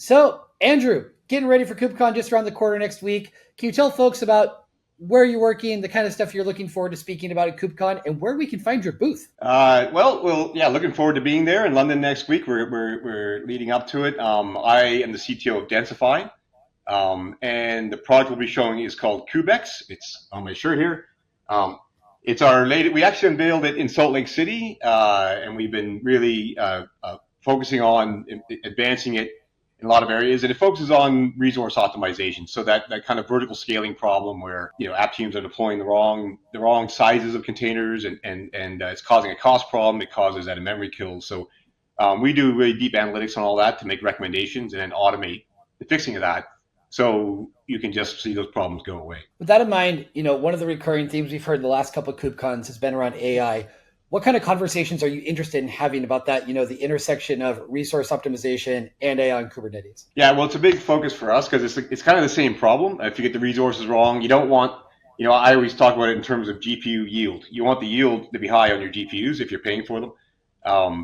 So, Andrew, getting ready for KubeCon just around the corner next week. Can you tell folks about where you're working, the kind of stuff you're looking forward to speaking about at KubeCon, and where we can find your booth? Yeah, looking forward to being there in London next week. We're leading up to it. I am the CTO of Densify, and the product we'll be showing is called Kubex. It's on my shirt here. It's our latest. We actually unveiled it in Salt Lake City, and we've been really focusing on advancing it in a lot of areas, and it focuses on resource optimization. So that kind of vertical scaling problem where app teams are deploying the wrong sizes of containers, and it's causing a cost problem. It causes that a memory kill. So we do really deep analytics on all that to make recommendations and then automate the fixing of that, so you can just see those problems go away. With that in mind, one of the recurring themes we've heard in the last couple of KubeCons has been around AI. What kind of conversations are you interested in having about that, the intersection of resource optimization and AI on Kubernetes? Yeah, well, it's a big focus for us because it's kind of the same problem. If you get the resources wrong, you don't want, I always talk about it in terms of GPU yield. You want the yield to be high on your GPUs if you're paying for them.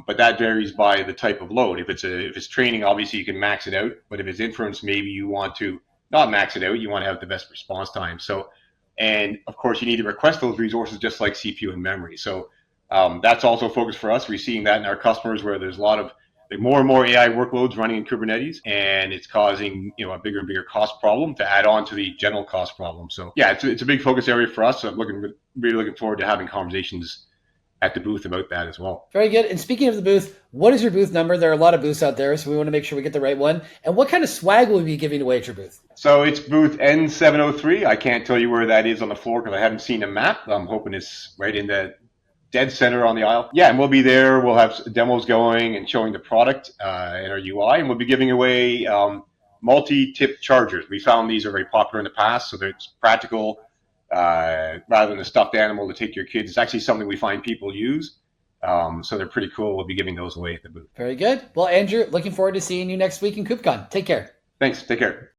But that varies by the type of load. If it's training, obviously you can max it out. But if it's inference, maybe you want to not max it out. You want to have the best response time. So, and of course, you need to request those resources just like CPU and memory. So that's also a focus for us. We're seeing that in our customers where there's a lot of more and more AI workloads running in Kubernetes, and it's causing a bigger and bigger cost problem to add on to the general cost problem. So yeah, it's a big focus area for us. So I'm really looking forward to having conversations at the booth about that as well. Very good. And speaking of the booth, what is your booth number? There are a lot of booths out there, so we want to make sure we get the right one. And what kind of swag will we be giving away at your booth? So it's booth N703. I can't tell you where that is on the floor because I haven't seen a map. I'm hoping it's right in the dead center on the aisle. Yeah, and we'll be there. We'll have demos going and showing the product and our UI, and we'll be giving away multi-tip chargers. We found these are very popular in the past, so they're practical. Rather than a stuffed animal to take your kids, it's actually something we find people use. So they're pretty cool. We'll be giving those away at the booth. Very good. Well, Andrew, looking forward to seeing you next week in KubeCon. Take care. Thanks. Take care.